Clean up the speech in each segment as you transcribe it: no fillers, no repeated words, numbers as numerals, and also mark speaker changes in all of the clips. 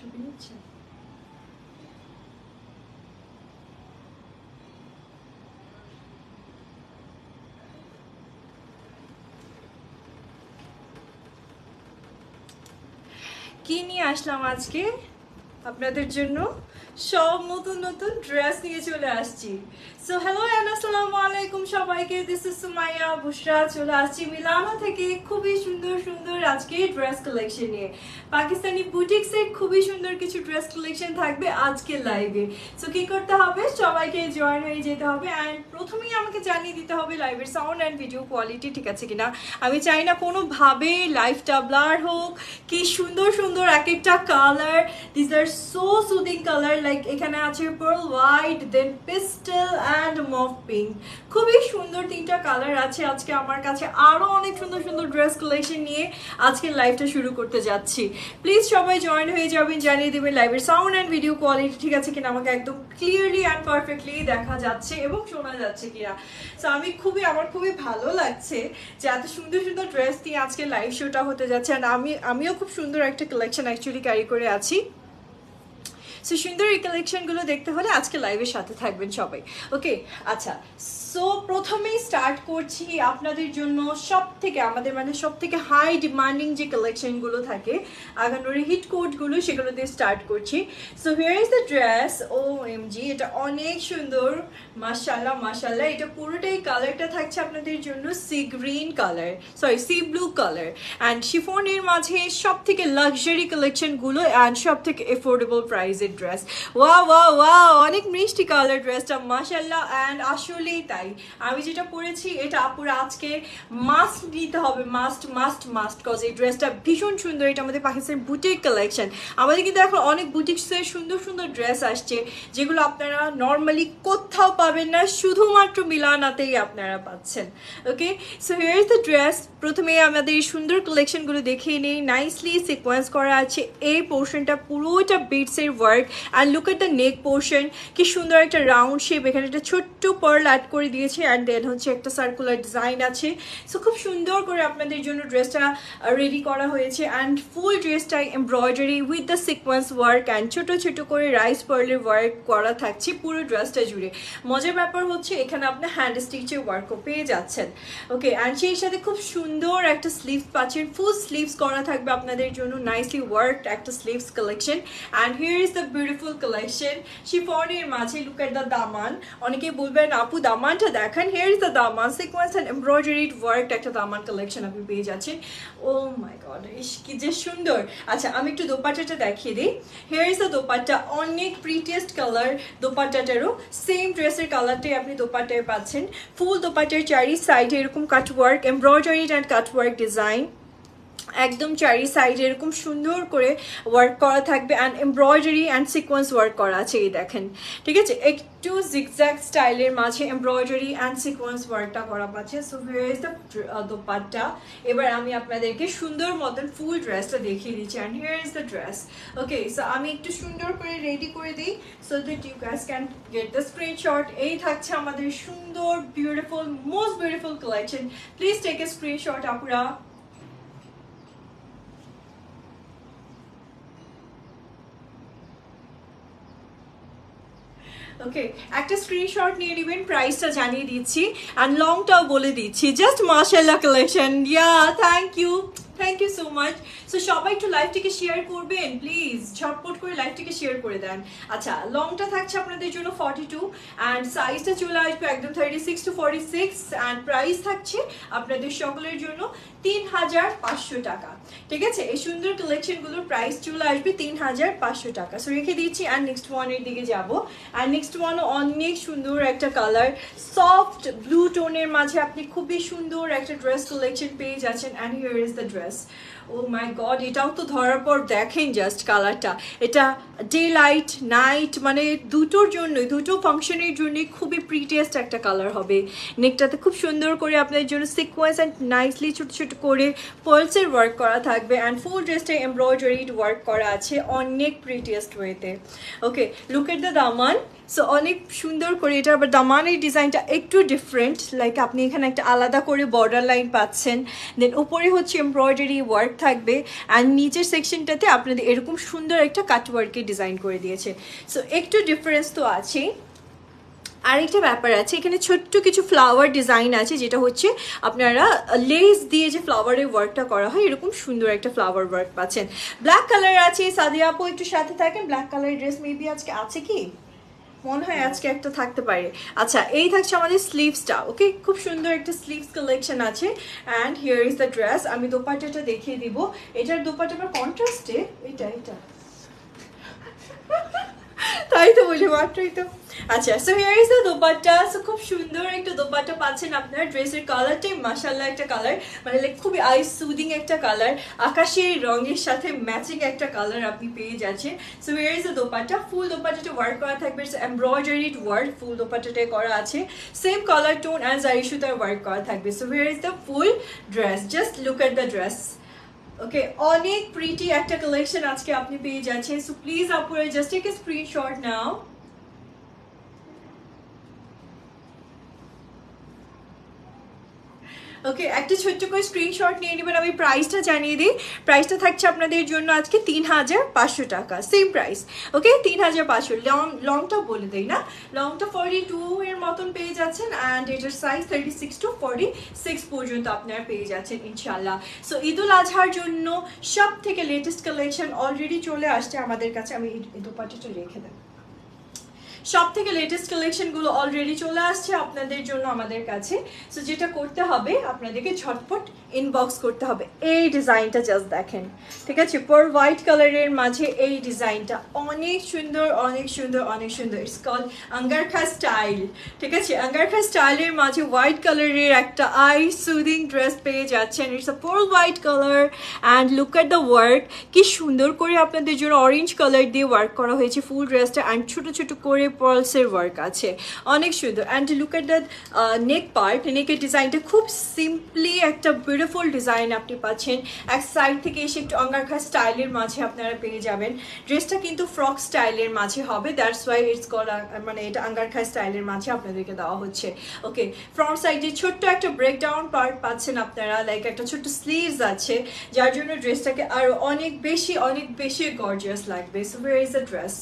Speaker 1: ছবি নিচ্ছেন? কি নিয়ে আসলাম আজকে আপনাদের জন্য? সব নতুন নতুন ড্রেস নিয়ে চলে আসছি। সো হ্যালো এন্ড আসসালামু আলাইকুম সবাইকে, দিস ইজ সুমাইয়া বুশরা। চলে আসছি মিলানো থেকে খুবই সুন্দর সুন্দর আজকে ড্রেস কালেকশন নিয়ে। পাকিস্তানি বুটিক্সের খুবই সুন্দর কিছু ড্রেস কালেকশন থাকবে আজকে লাইভে। সো কি করতে হবে, সবাইকে জয়েন হয়ে যেতে হবে অ্যান্ড প্রথমেই আমাকে জানিয়ে দিতে হবে লাইভের সাউন্ড অ্যান্ড ভিডিও কোয়ালিটি ঠিক আছে কিনা। আমি চাই না কোনোভাবে লাইভটা ব্লার হোক। কি সুন্দর সুন্দর এক একটা colour, this are so soothing colour. Like এখানে আছে pearl white, then pastel and mauve pink. খুবই সুন্দর তিনটা কালার আছে আজকে আমার কাছে। আরো অনেক সুন্দর সুন্দর ড্রেস কালেকশন নিয়ে আজকে লাইভটা শুরু করতে যাচ্ছি। প্লিজ সবাই জয়েন হয়ে যাবেন, জানিয়ে দেবেন লাইভের সাউন্ড অ্যান্ড ভিডিও কোয়ালিটি ঠিক আছে কিনা, আমাকে একদম ক্লিয়ারলি অ্যান্ড পারফেক্টলি দেখা যাচ্ছে এবং শোনা যাচ্ছে কিনা। সো আমার খুবই ভালো লাগছে যে এত সুন্দর সুন্দর ড্রেস দিয়ে আজকে লাইভ শোটা হতে যাচ্ছে। অ্যান্ড আমিও খুব সুন্দর একটা কালেকশন অ্যাকচুয়ালি ক্যারি করে আছি। সো সুন্দর এই কালেকশনগুলো দেখতে হলে আজকে লাইভের সাথে থাকবেন সবাই। ওকে, আচ্ছা। সো প্রথমেই স্টার্ট করছি আপনাদের জন্য সব থেকে হাই ডিমান্ডিং যে কালেকশনগুলো থাকে আগানোর হিট কোডগুলো, সেগুলো দিয়ে স্টার্ট করছি। So here is the dress. O M G, এটা অনেক সুন্দর, মাশাআল্লাহ মাশাআল্লাহ। এটা পুরোটাই কালারটা থাকছে আপনাদের জন্য sea green colour, sorry sea blue colour and শিফনের মাঝে সব থেকে লাক্সারি কালেকশনগুলো অ্যান্ড সব থেকে এফোর্ডেবল প্রাইসের ড্রেস। ওয়া অনেক মিষ্টি কালার ড্রেসটা, মাশাআল্লাহ। অ্যান্ড আসলেই তাই, আমি যেটা পরেছি এটা আপুরা আজকে মাস্ট নিতে হবে, মাস্ট কজ এই ড্রেসটা ভীষণ সুন্দর। এটা আমাদের পাকিস্তান বুটিক কালেকশন। আমাদের কিন্তু এখন অনেক বুটিক্সের সুন্দর সুন্দর ড্রেস আসছে যেগুলো আপনারা নর্মালি কোথাও পাবেন না, শুধুমাত্র মিলানাতেই আপনারা পাচ্ছেন। Okay, so here is the dress. প্রথমে আমাদের এই সুন্দর কালেকশনগুলো দেখিয়ে নেই। নাইসলি সিকোয়েন্স করা আছে এই পোর্শনটা, পুরোটা বিটসের work. And look at the neck portion, কি সুন্দর একটা রাউন্ড শেপ, এখানে একটা ছোট্ট পার্ল অ্যাড করে দিয়েছে অ্যান্ড দেন হচ্ছে একটা সার্কুলার ডিজাইন আছে। সো খুব সুন্দর করে আপনাদের জন্য ড্রেসটা রেডি করা হয়েছে অ্যান্ড ফুল ড্রেসটা embroidery with the sequence work and ছোট ছোট করে রাইস পার্লের ওয়ার্ক করা থাকছে পুরো ড্রেসটা জুড়ে। মজার ব্যাপার হচ্ছে এখানে আপনি হ্যান্ড স্টিচের ওয়ার্কও পেয়ে যাচ্ছেন। ওকে, অ্যান্ড সেই সাথে খুব সুন্দর একটা স্লিভস পাচ্ছেন, ফুল স্লিভস করা থাকবে আপনাদের জন্য, নাইসলি ওয়ার্কড একটা sleeves collection. And here is the beautiful collection শিফনের মাঝে। লুক এট দ্য দামান। অনেকেই বলবেন আপু দামানটা দেখান। Here is the Daman, sequence and embroidered worked একটা দামান কালেকশন আপনি পেয়ে যাচ্ছেন। ও মাই গড, কি যে সুন্দর। আচ্ছা, আমি একটু দোপাট্টাটা দেখিয়ে দিই। হিয়ার ইজ দ্য দোপাট্টা, অনেক প্রিটিয়েস্ট কালার দোপাট্টাটারও। সেম ড্রেসের কালারটাই আপনি দোপাট্টায় পাচ্ছেন। ফুল দোপাট্টার চারি সাইডে এরকম cutwork, embroidered and cutwork design, একদম চারি সাইডে এরকম সুন্দর করে ওয়ার্ক করা থাকবে and embroidery and sequence work করা আছে, এই দেখেন ঠিক আছে। একটু জিগজ্যাগ স্টাইলের মাঝে এমব্রয়ডারি অ্যান্ড সিকোয়েন্স ওয়ার্কটা করা পাচ্ছে। So here is the dupatta. এবার আমি আপনাদেরকে সুন্দর মতন ফুল ড্রেসটা দেখিয়ে দিচ্ছি and here is the dress. Okay, so আমি একটু সুন্দর করে রেডি করে দিই so that you guys can get the screenshot. এই থাকছে আমাদের সুন্দর beautiful, most beautiful collection. Please take a screenshot আপুরা। ওকে, একটা স্ক্রিনশট নিয়ে নেবেন, প্রাইসটা জানিয়ে দিচ্ছি অ্যান্ড লংটাও বলে দিচ্ছি। জাস্ট মাশাআল্লাহ collection, yeah thank you so much. So সবাই একটু লাইভটিকে শেয়ার করবেন প্লিজ, ঝটপট করে লাইভটিকে শেয়ার করে দেন। আচ্ছা, লংটা থাকছে আপনাদের জন্য 42 অ্যান্ড সাইজটা চলে আসবে একদম 36 to 46 অ্যান্ড প্রাইস থাকছে আপনাদের সকলের জন্য 3500 টাকা। ঠিক আছে, এই সুন্দর কালেকশনগুলোর প্রাইস চলে আসবে 3500 টাকা। সো রেখে দিচ্ছি অ্যান্ড নেক্সট ওয়ানের দিকে যাবো। অ্যান্ড নেক্সট ওয়ানও অনেক সুন্দর একটা কালার, সফট ব্লু টোনের মাঝে আপনি খুবই সুন্দর একটা ড্রেস কালেকশন পেয়ে যাচ্ছেন। And here is the dress. Oh my god, এটাও তো ধরার পর দেখেন জাস্ট কালারটা। এটা ডে লাইট নাইট মানে দুটোর জন্যই, দুটো ফাংশনের জন্যই খুবই প্রিটিয়েস্ট একটা কালার হবে। নেকটাতে খুব সুন্দর করে আপনাদের জন্য সিকোয়েন্স অ্যান্ড নাইসলি ছোট ছোট করে পার্লসের ওয়ার্ক করা থাকবে অ্যান্ড ফুল ড্রেসটা এমব্রয়ডারিড ওয়ার্ক করা আছে অনেক প্রিটিয়েস্ট ওয়েতে। ওকে, look at the Daman. So অনেক সুন্দর করে এটা, আবার দামানের ডিজাইনটা একটু ডিফারেন্ট, লাইক আপনি এখানে একটা আলাদা করে বর্ডার লাইন পাচ্ছেন, দেন উপরে হচ্ছে এমব্রয়ডারি ওয়ার্ক থাকবে অ্যান্ড নিচের সেকশনটাতে আপনাদের এরকম সুন্দর একটা কাটওয়ার্কের ডিজাইন করে দিয়েছে। সো একটু ডিফারেন্স তো আছেই। আরেকটা ব্যাপার আছে, এখানে ছোট্ট কিছু ফ্লাওয়ার ডিজাইন আছে, যেটা হচ্ছে আপনারা লেস দিয়ে যে ফ্লাওয়ারের ওয়ার্কটা করা হয় এরকম সুন্দর একটা ফ্লাওয়ার ওয়ার্ক পাচ্ছেন। ব্ল্যাক কালার আছে, সাদিয়া আপু একটু সাথে থাকেন। ব্ল্যাক কালারের ড্রেস মেবি আজকে আছে কি, মনে হয় আজকে একটা থাকতে পারে। আচ্ছা, এই থাকছে আমাদের স্লিভসটা। ওকে, খুব সুন্দর একটা স্লিভস কালেকশন আছে and here is the dress. আমি দোপাট্টাটা দেখিয়ে দিব। এটার দোপাট্টাটা কন্ট্রাস্টে, এটা তাই তো বলি মাত্রই তো। আচ্ছা, so here is the dupatta. So খুব সুন্দর একটা দোপাট্টা পাচ্ছেন আপনার। ড্রেসের কালারটাই মাশাআল্লাহ একটা কালার, মানে লাইক খুবই আই সুদিং একটা কালার, আকাশের রঙের সাথে ম্যাচিং একটা কালার আপনি পেয়ে যাচ্ছেন। So here is the dupatta. Full দোপাট্টাটা ওয়ার্ক করা থাকবে, এমব্রয়ডারিড ওয়ার্ক ফুল দোপাট্টাটায় করা আছে। সেম কালার টোন অ্যান্ড জারি সুতার ওয়ার্ক করা থাকবে। So here is the full dress. Just look at the dress. Okay, অনেক প্রিটি একটা কালেকশন আজকে আপনি পেয়ে যাচ্ছেন। সো প্লিজ আপুরা just take a screenshot now. Okay, একটা ছোট্ট করে স্ক্রিনশট নিয়ে নেবেন। আমি প্রাইসটা জানিয়ে দিই। প্রাইসটা থাকছে আপনাদের জন্য আজকে 3500 টাকা, সেম প্রাইস। ওকে, 3500। লংটা বলে দেই না, লংটা 42 এর মতন পেয়ে যাচ্ছেন অ্যান্ড এটার সাইজ 36 to 46 পর্যন্ত আপনারা পেয়ে যাচ্ছেন ইনশাল্লাহ। সো ঈদুল আজহার জন্য সব থেকে লেটেস্ট কালেকশন অলরেডি চলে আসছে আমাদের কাছে। আমি এই দোপাট্টাটা রেখে দেব। সব থেকে লেটেস্ট কালেকশনগুলো অলরেডি চলে আসছে আপনাদের জন্য আমাদের কাছে। সো যেটা করতে হবে আপনাদেরকে ঝটপট ইনবক্স করতে হবে। এই ডিজাইনটা জাস্ট দেখেন, ঠিক আছে? পার হোয়াইট কালারের মাঝে এই ডিজাইনটা অনেক সুন্দর, অনেক সুন্দর, অনেক সুন্দর। ইটস কল্ড আঙ্গারখা স্টাইল, ঠিক আছে? আঙ্গারখা স্টাইলের মাঝে হোয়াইট কালারের একটা আই সুদিং ড্রেস পেয়ে যাচ্ছেন। It's a per white colour and look at the work. কি সুন্দর করে আপনাদের জন্য অরেঞ্জ কালার দিয়ে ওয়ার্ক করা হয়েছে ফুল ড্রেসটা অ্যান্ড ছোটো ছোটো করে পার্লসের ওয়ার্ক আছে, অনেক সুন্দর। And look at the neck part. নেকের ডিজাইনটা খুব সিম্পলি একটা বিউটিফুল ডিজাইন আপনি পাচ্ছেন। এক সাইড থেকে এসে একটু আঙ্গারখা স্টাইলের মাঝে আপনারা পেয়ে যাবেন। ড্রেসটা কিন্তু ফ্রক স্টাইলের মাঝে হবে, দ্যাটস ওয়াই ইটস কল, মানে এটা আঙ্গারখা স্টাইলের মাঝে আপনাদেরকে দেওয়া হচ্ছে। ওকে, ফ্রন্ট সাইডে ছোট্ট একটা ব্রেকডাউন পার্ট পাচ্ছেন আপনারা, লাইক একটা ছোট্ট স্লিভস আছে, যার জন্য ড্রেসটাকে আরো অনেক বেশি গর্জিয়াস লাগবে। So here is the dress.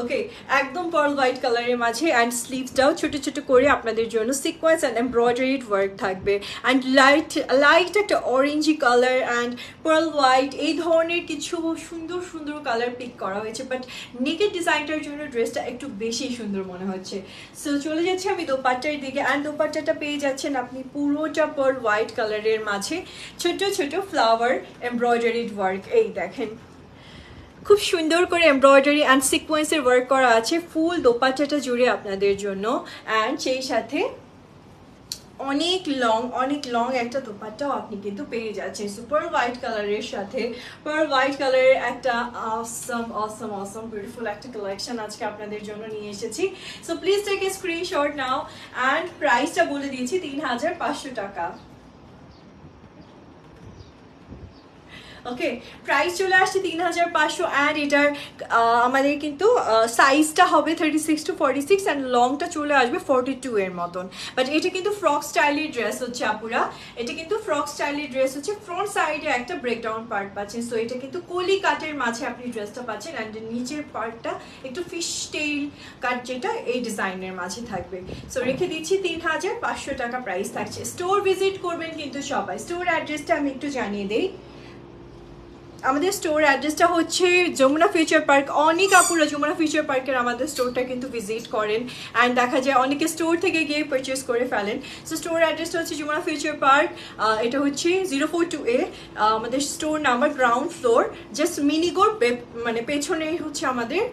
Speaker 1: Okay, একদম পার্ল হোয়াইট কালারের মাঝে অ্যান্ড স্লিভসটাও ছোট ছোট করে আপনাদের জন্য সিকোয়েন্স অ্যান্ড এমব্রয়ডারিড ওয়ার্ক থাকবে অ্যান্ড লাইট একটা orangey colour and pearl white, এই ধরনের কিছু সুন্দর সুন্দর কালার পিক করা হয়েছে। বাট নেকের ডিজাইনটার জন্য ড্রেসটা একটু বেশি সুন্দর মনে হচ্ছে। সো চলে যাচ্ছে আমি দোপাট্টার দিকে অ্যান্ড দোপাট্টাটা পেয়ে যাচ্ছেন আপনি পুরোটা পার্ল হোয়াইট কালারের মাঝে ছোট ছোট ফ্লাওয়ার এমব্রয়ডারিড ওয়ার্ক। এই দেখেন, খুব সুন্দর করে এমব্রয়ডারি অ্যান্ড সিকোয়েন্সের ওয়ার্ক করা আছে ফুল দোপাট্টাটা জুড়ে আপনাদের জন্য। অ্যান্ড সেই সাথে অনেক লং একটা দোপাট্টাও আপনি কিন্তু পেয়ে যাচ্ছেন সুপার হোয়াইট কালারের সাথে। পার হোয়াইট কালারের একটা অসম বিউটিফুল একটা কালেকশন আজকে আপনাদের জন্য নিয়ে এসেছি। So please take a screenshot now and প্রাইসটা বলে দিয়েছি 3500 টাকা। ওকে, প্রাইস চলে আসছে 3500 অ্যান্ড এটার আমাদের কিন্তু সাইজটা হবে 36 to 46 অ্যান্ড লংটা চলে আসবে 42 এর মতন। বাট এটা কিন্তু ফ্রক স্টাইলের ড্রেস হচ্ছে আপুরা, এটা কিন্তু ফ্রক স্টাইলের ড্রেস হচ্ছে। ফ্রন্ট সাইডে একটা ব্রেকডাউন পার্ট পাচ্ছেন। সো এটা কিন্তু কলি কাটের মাঝে আপনি ড্রেসটা পাচ্ছেন অ্যান্ড নিচের পার্টটা একটু ফিশ টেইল কাট, যেটা এই ডিজাইনের মাঝে থাকবে। সো রেখে দিচ্ছি 3500 টাকা প্রাইস থাকছে। স্টোর ভিজিট করবেন কিন্তু সবাই। স্টোর অ্যাড্রেসটা আমি একটু জানিয়ে দিই। আমাদের স্টোর অ্যাড্রেসটা হচ্ছে যমুনা ফিউচার পার্ক। অনেক আপুরা যমুনা ফিউচার পার্কের আমাদের স্টোরটা কিন্তু ভিজিট করেন অ্যান্ড দেখা যায় অনেকে স্টোর থেকে গিয়ে পারচেস করে ফেলেন। সো স্টোর অ্যাড্রেসটা হচ্ছে যমুনা ফিউচার পার্ক। এটা হচ্ছে 042A আমাদের store number, ground floor, just মিনিগোর মানে পেছনেই হচ্ছে আমাদের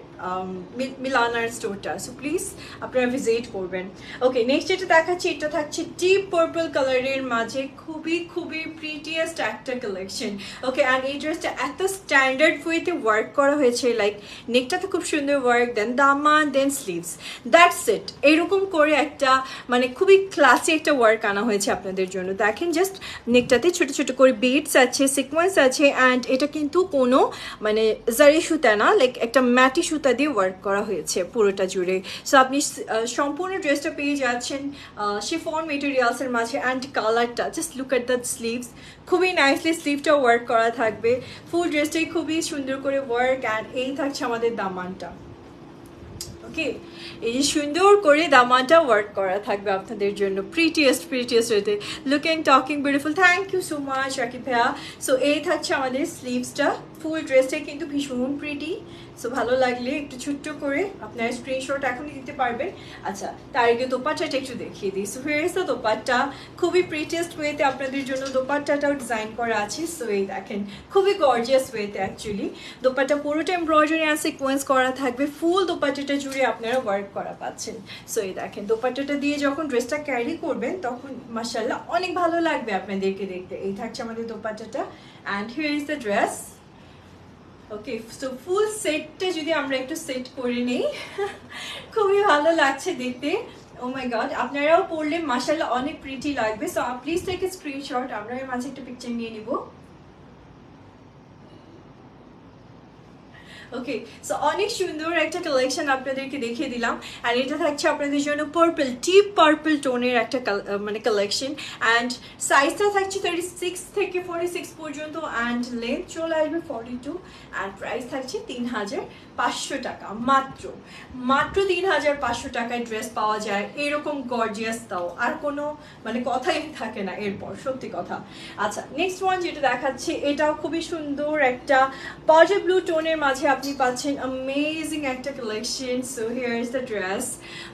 Speaker 1: মিলানার স্টোরটা। সো প্লিজ আপনারা ভিজিট করবেন। ওকে, নেক্সট যেটা দেখাচ্ছি, এটা থাকছে ডিপ পার্পল কালারের মাঝে খুবই প্রিটিয়েস্ট একটা কালেকশন। ওকে, অ্যান্ড এই ড্রেসটা এত স্ট্যান্ডার্ড ওয়েতে ওয়ার্ক করা হয়েছে, লাইক নেকটাতে খুব সুন্দর work, then Daman, then sleeves, that's it. এরকম করে একটা মানে খুবই ক্লাসি একটা ওয়ার্ক আনা হয়েছে আপনাদের জন্য। দেখেন জাস্ট নেকটাতে ছোট ছোট করে বিটস আছে, সিকোয়েন্স আছে অ্যান্ড এটা কিন্তু কোনো মানে জারি সুতা না, লাইক একটা ম্যাটি সুতা সুতা দিয়ে ওয়ার্ক করা হয়েছে পুরোটা জুড়ে। সো আপনি সম্পূর্ণ ড্রেসটা পেয়ে যাচ্ছেন শিফন মেটেরিয়ালসের মাঝে। অ্যান্ড কালারটা just look at the sleeves, খুবই নাইসলি স্লিভটা ওয়ার্ক করা থাকবে, ফুল ড্রেসটাই খুবই সুন্দর করে ওয়ার্ক। অ্যান্ড এই থাকছে আমাদের দামানটা। ওকে, এই যে সুন্দর করে দামানটা ওয়ার্ক করা থাকবে আপনাদের জন্য, প্রিটিয়েস্ট হইতে। Look and talking beautiful, thank you so much Rakib ভাইয়া। সো এই থাকছে আমাদের স্লিভসটা, ফুল ড্রেসটা কিন্তু ভীষণ প্রিটি। সো ভালো লাগলে একটু ছোট্ট করে আপনারা স্ক্রিনশট এখনই দিতে পারবেন। আচ্ছা, তার আগে দোপাট্টাটা একটু দেখিয়ে দিই। So here is the dupatta, খুবই প্রিটিয়েস্ট ওয়েতে আপনাদের জন্য দোপাট্টাটাও ডিজাইন করা আছে। সো এই দেখেন, খুবই গর্জিয়াস ওয়েতে অ্যাকচুয়ালি দোপাট্টা পুরোটা এমব্রয়ডারি অ্যান্ড সিকোয়েন্স করা থাকবে, ফুল দোপাট্টাটা জুড়ে আপনারা ওয়ার্ক করা পাচ্ছেন। সো এই দেখেন, দোপাট্টাটা দিয়ে যখন ড্রেসটা ক্যারি করবেন তখন মাশাআল্লাহ অনেক ভালো লাগবে আপনাদেরকে দেখতে। এই থাকছে আমাদের দোপাট্টাটা, and here is the dress. Okay, so full সেটটা যদি আমরা একটু সেট করে নেই, খুবই ভালো লাগছে দেখতে। ও মাই গড, আপনারাও পরলে মাশাআল্লাহ অনেক প্রিটি লাগবে। So please take a screenshot, আমরা এর মাঝে একটা পিকচার নিয়ে নিব। ওকে, সো অনেক সুন্দর একটা কালেকশন আপনাদেরকে দেখিয়ে দিলাম। আর এটা থাকছে আপনাদের জন্য পার্পল, ডিপ পার্পল টোনের একটা মানে কালেকশন। অ্যান্ড সাইজটা থাকছে 36 থেকে 46 পর্যন্ত, অ্যান্ড লেন্থ চলে আসবে 42। অ্যান্ড প্রাইস থাকছে 3500 টাকা মাত্র। 3500 টাকায় ড্রেস পাওয়া যায় এরকম গর্জিয়াস, তাও আর কোনো মানে কথাই থাকে না এরপর, সত্যি কথা। আচ্ছা, নেক্সট ওয়ান যেটা দেখাচ্ছে, এটাও খুবই সুন্দর একটা পাউডার ব্লু টোনের মাঝে আপনি পাচ্ছেন অ্যামেজিং একটা collection. So here is the dress.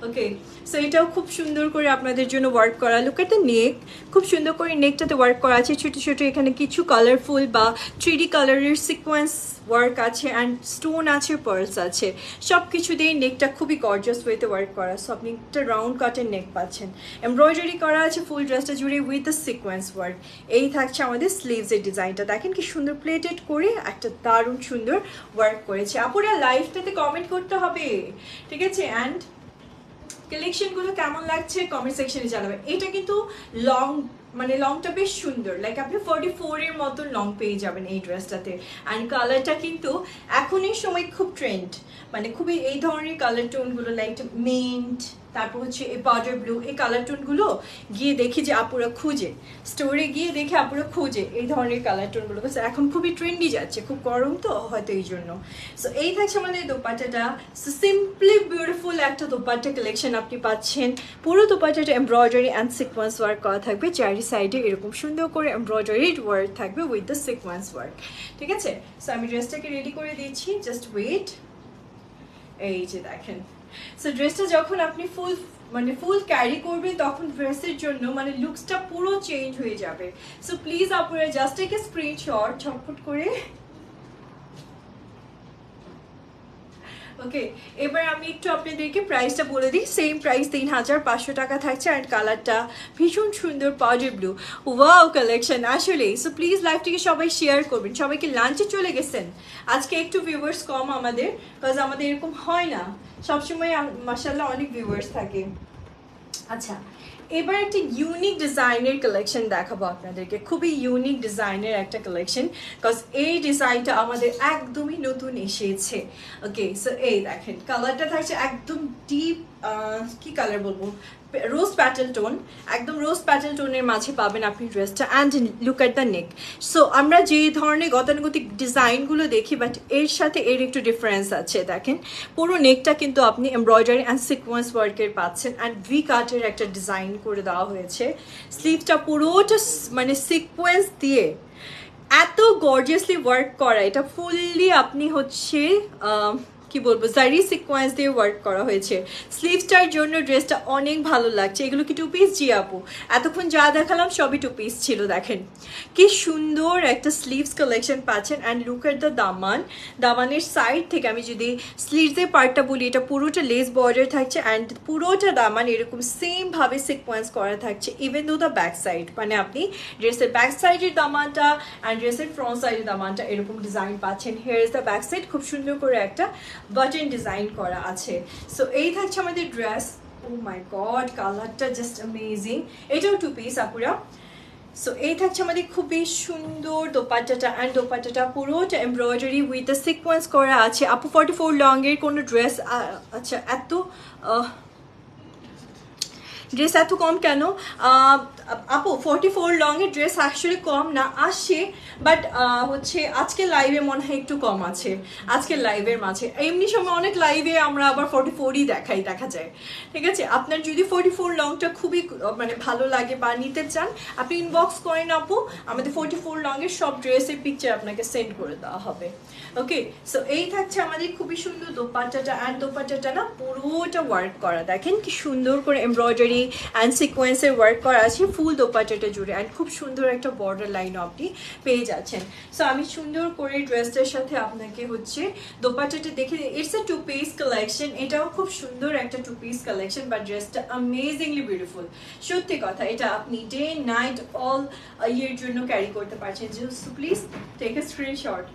Speaker 1: Okay, so এটাও খুব সুন্দর করে আপনাদের জন্য ওয়ার্ক করা। লুক এট দ্য নেক, খুব সুন্দর করে নেকটাতে ওয়ার্ক করা আছে, ছোটো ছোটো এখানে কিছু কালারফুল বা 3D কালারের সিকোয়েন্স ওয়ার্ক আছে, অ্যান্ড স্টোন আছে, পার্লস আছে, সব কিছু দিয়ে নেকটা খুবই গর্জিয়াস ওয়েতে ওয়ার্ক করা। সো আপনি একটা রাউন্ড কাটের নেক পাচ্ছেন, এমব্রয়ডারি করা আছে ফুল ড্রেসটা জুড়ে উইথ দ্য সিকোয়েন্স ওয়ার্ক। এই থাকছে আমাদের স্লিভসের ডিজাইনটা, দেখেন কি সুন্দর প্লেটেড করে একটা দারুণ সুন্দর ওয়ার্ক করেছে। আপুরা লাইভটাতে কমেন্ট করতে হবে, ঠিক আছে? অ্যান্ড কালেকশনগুলো কেমন লাগছে কমেন্ট সেকশনে জানাবেন। এটা কিন্তু লং, মানে লংটা বেশ সুন্দর, লাইক আপনি 44 এর মতন লং পেয়ে যাবেন এই ড্রেসটাতে। অ্যান্ড কালারটা কিন্তু এখন এই সময় খুব ট্রেন্ড, মানে খুবই এই ধরনের কালার টোনগুলো, লাইক মিন্ট, তারপর হচ্ছে এই পাউডার ব্লু, এই কালার টোনগুলো গিয়ে দেখি যে আপুরা খুঁজে, স্টোরে গিয়ে দেখে আপুরা খুঁজে এই ধরনের কালার টোনগুলো, এখন খুবই ট্রেন্ডি যাচ্ছে, খুব গরম তো হয়তো এই জন্য। সো এই থাকছে আমাদের দোপাট্টাটা। সো সিম্পলি বিউটিফুল একটা দোপাট্টা কালেকশন আপনি পাচ্ছেন। পুরো দোপাট্টাটা এমব্রয়ডারি অ্যান্ড সিকোয়েন্স ওয়ার্ক করা থাকবে, চারি সাইডে এরকম সুন্দর করে এমব্রয়ডারি ওয়ার্ক থাকবে উইথ দ্য সিকোয়েন্স ওয়ার্ক, ঠিক আছে? সো আমি ড্রেসটাকে রেডি করে দিচ্ছি, জাস্ট ওয়েট। এই যে দেখেন, সো ড্রেসটা যখন আপনি ফুল ক্যারি করবেন তখন ড্রেসের জন্য মানে লুকসটা পুরো চেঞ্জ হয়ে যাবে। সো প্লিজ আপনারা জাস্ট টেক এ স্ক্রিনশট ঝটপট করে। ওকে, এবার আমি একটু আপনাদেরকে প্রাইসটা বলে দিই। সেম প্রাইস 3500 টাকা থাকছে। অ্যান্ড কালারটা ভীষণ সুন্দর পাউডার ব্লু, ওয়াও কালেকশন আসলে। সো প্লিজ লাইভটিকে সবাই শেয়ার করবেন। সবাইকে লাঞ্চে চলে গেছেন আজকে, একটু ভিউয়ার্স কম আমাদের, বিকজ আমাদের এরকম হয় না সবসময়, মাশাআল্লাহ অনেক ভিউয়ার্স থাকে। আচ্ছা, এবার একটা ইউনিক ডিজাইনের কালেকশন দেখাবো আপনাদেরকে, খুবই ইউনিক ডিজাইনের একটা কালেকশন, বিকজ এই ডিজাইনটা আমাদের একদমই নতুন এসেছে। ওকে, সো এই দেখেন কালারটা থাকছে একদম ডিপ, কি কালার বলবো, রোজ প্যাটেল টোন, একদম রোজ প্যাটেল টোনের মাঝে পাবেন আপনি ড্রেসটা। And look at the neck. So আমরা যে ধরনের গতানুগতিক ডিজাইনগুলো দেখি, বাট এর সাথে এর একটু ডিফারেন্স আছে। দেখেন পুরো নেকটা কিন্তু আপনি এমব্রয়ডারি অ্যান্ড সিকোয়েন্স ওয়ার্কের পাচ্ছেন, অ্যান্ড ভি কাটের একটা ডিজাইন করে দেওয়া হয়েছে। স্লিভটা পুরোটা মানে সিকোয়েন্স দিয়ে এত গর্জিয়াসলি ওয়ার্ক করা, এটা ফুললি আপনি হচ্ছে কি বলবো, জারি সিকোয়েন্স দিয়ে ওয়ার্ক করা হয়েছে। স্লিভসটার জন্য ড্রেসটা অনেক ভালো লাগছে। এগুলো কি টু পিস? জি আপু, এতক্ষণ যা দেখালাম সবই টু পিস ছিল। দেখেন কি সুন্দর একটা স্লিভস কালেকশন পাচ্ছেন। And look at the Daman, দামানের side থেকে আমি যদি স্লিভসের পার্টটা বলি, এটা পুরোটা লেস বর্ডার থাকছে, অ্যান্ড পুরোটা দামান এরকম সেমভাবে সিকোয়েন্স করা থাকছে, even though the back side, মানে আপনি ড্রেসের ব্যাক সাইডের দামানটা অ্যান্ড ড্রেসের ফ্রন্ট সাইডের দামানটা এরকম ডিজাইন পাচ্ছেন। Here is the back side, খুব সুন্দর করে একটা বাটন ডিজাইন করা আছে। সো এই থাকছে আমাদের ড্রেস। ও মাই গড, কালারটা জাস্ট অ্যামেজিং। এটাও টু পিস আপুরা। সো এই থাকছে আমাদের খুবই সুন্দর দোপাট্টাটা, অ্যান্ড দোপাট্টাটা পুরোটা এমব্রয়ডারি উইথ দ্য সিকোয়েন্স করা আছে। আপু 44 লংয়ের কোনো ড্রেস, আচ্ছা এত ড্রেস এত কম কেন আপু? 44 লংয়ের ড্রেস আসলে কম না আসে, বাট হচ্ছে আজকে লাইভে মনে হয় একটু কম আছে আজকের লাইভের মাঝে। এমনি সময় অনেক লাইভে আমরা আবার 44ই দেখা যায়, ঠিক আছে? আপনার যদি 44 লংটা খুবই মানে ভালো লাগে বা নিতে চান, আপনি ইনবক্স করেন আপু, আমাদের 44 লংয়ের সব ড্রেসের পিকচার আপনাকে সেন্ড করে দেওয়া হবে। ওকে, সো এই থাকছে আমাদের খুবই সুন্দর দোপাট্টাটা, অ্যান্ড দোপাট্টাটা না পুরোটা ওয়ার্ক করা, দেখেন কি সুন্দর করে এমব্রয়ডারি অ্যান্ড সিকোয়েন্সের ওয়ার্ক করা আছে ফুল দোপাট্টাটা জুড়ে, অ্যান্ড খুব সুন্দর একটা বর্ডার লাইনও আপনি পেয়ে যাচ্ছেন। সো আমি সুন্দর করে ড্রেসটার সাথে আপনাকে হচ্ছে দোপাট্টাটা দেখে, ইটস এ 2 পিস কালেকশন, এটাও খুব সুন্দর একটা 2 পিস কালেকশন, বাট ড্রেসটা অ্যামেজিংলি বিউটিফুল। সত্যি কথা, এটা আপনি ডে নাইট অল ইয়ের জন্য ক্যারি করতে পারছেন। So please take a screenshot.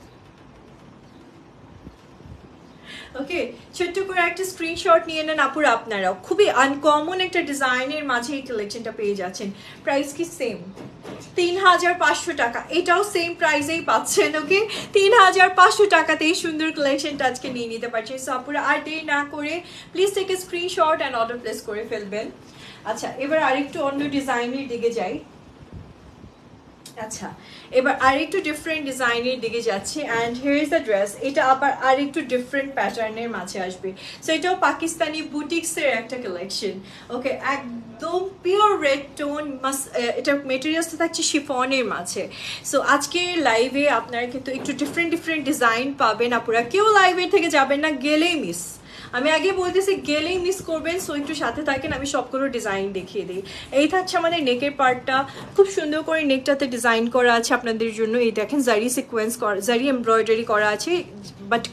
Speaker 1: Okay, ছোট্ট করে একটা স্ক্রিনশট নিয়ে নেন আপুরা, আপনারাও খুবই আনকমন একটা ডিজাইনের মাঝে এই কালেকশনটা পেয়ে যাচ্ছেন। প্রাইস কি সেম? 3500 টাকা, এটাও সেম প্রাইসেই পাচ্ছেন। ওকে, 3500 টাকাতেই সুন্দর কালেকশনটা আজকে নিয়ে নিতে পারছেন। সো আপুরা আর দেরি না করে please take a screenshot and order place করে ফেলবেন। আচ্ছা, এবার আরেকটু অন্য ডিজাইনের দিকে যাই। আচ্ছা, এবার আরেকটু ডিফারেন্ট ডিজাইনের দিকে যাচ্ছে, and here is the dress. এটা আবার আরেকটু ডিফারেন্ট প্যাটার্নের মাঝে আসবে। সো এটাও পাকিস্তানি বুটিক্সের একটা কালেকশন। ওকে, একদম পিওর রেড টোন, এটা মেটেরিয়ালসটা থাকছে শিফনের মাঝে। সো আজকে লাইভে আপনারা কিন্তু একটু ডিফারেন্ট ডিজাইন পাবেন আপুরা, কেউ লাইভের থেকে যাবেন না, গেলেই মিস। আমি আগে বলতেছি গেলেই মিস করবেন। সো একটু সাথে থাকেন, আমি সবগুলো ডিজাইন দেখিয়ে দিই। এই থাকছে আমাদের নেকের পার্টটা, খুব সুন্দর করে নেকটাতে ডিজাইন করা আছে আপনাদের জন্য। এই দেখেন জারি সিকোয়েন্স করা, জারি এমব্রয়ডারি করা আছে, বাট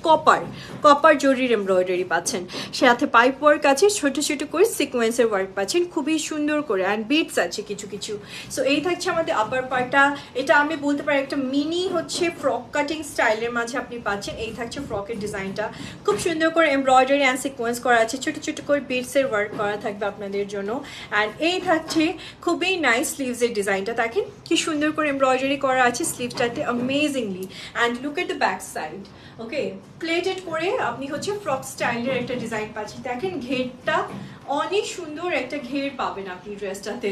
Speaker 1: কপার জরির এমব্রয়ডারি পাচ্ছেন। সাথে পাইপ ওয়ার্ক আছে, ছোট ছোট করে সিকোয়েন্সের ওয়ার্ক পাচ্ছেন খুবই সুন্দর করে, অ্যান্ড বিটস আছে কিছু কিছু। সো এই থাকছে আমাদের আপার পার্টটা, এটা আমি বলতে পারি একটা মিনি হচ্ছে ফ্রক কাটিং স্টাইলের মাঝে আপনি পাচ্ছেন। এই থাকছে ফ্রকের ডিজাইনটা, খুব সুন্দর করে এমব্রয়ডারি অ্যান্ড সিকোয়েন্স করা আছে, ছোট ছোট করে বিটসের ওয়ার্ক করা থাকবে আপনাদের জন্য। অ্যান্ড এই থাকছে খুবই নাইস স্লিভসের ডিজাইনটা, দেখেন কি সুন্দর করে এমব্রয়ডারি করা আছে স্লিভসটাতে amazingly. And look at the back side. Okay, pleated করে আপনি হচ্ছে ফ্রক স্টাইলের একটা ডিজাইন পাচ্ছেন, দেখেন ঘেরটা অনেক সুন্দর একটা ঘের পাবেন আপনি ড্রেসটাতে।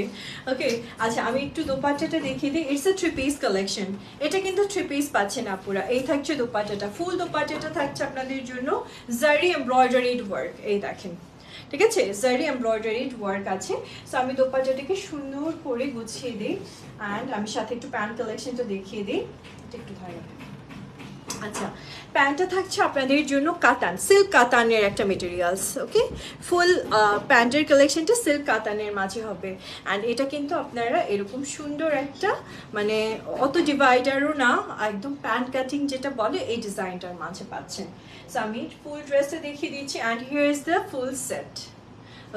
Speaker 1: ওকে, আচ্ছা আমি একটু দোপাট্টাটা দেখিয়ে দিই। ইটস এ 3 পিস কালেকশন, এটা কিন্তু 3 পিস পাচ্ছেন আপুরা। এই থাকছে দোপাট্টাটা, ফুল দোপাট্টাটা থাকছে আপনাদের জন্য জারি এমব্রয়ডারিড ওয়ার্ক, এই দেখেন, ঠিক আছে, জারি এমব্রয়ডারিড ওয়ার্ক আছে। সো আমি দোপাট্টাটাকে সুন্দর করে গুছিয়ে দিই, অ্যান্ড আমি সাথে একটু প্যান্ট কালেকশনটা দেখিয়ে দিই, এটা একটু ধরে। আচ্ছা, প্যান্টটা থাকছে আপনাদের জন্য কাতান, সিল্ক কাতানের একটা মেটেরিয়ালস। ওকে, ফুল প্যান্টের কালেকশনটা সিল্ক কাতানের মাঝে হবে। অ্যান্ড এটা কিন্তু আপনারা এরকম সুন্দর একটা মানে অত ডিভাইডারও না, একদম প্যান্ট কাটিং যেটা বলে এই ডিজাইনটার মাঝে পাচ্ছেন। সো আমি ফুল ড্রেসটা দেখিয়ে দিচ্ছি, and here is the full set.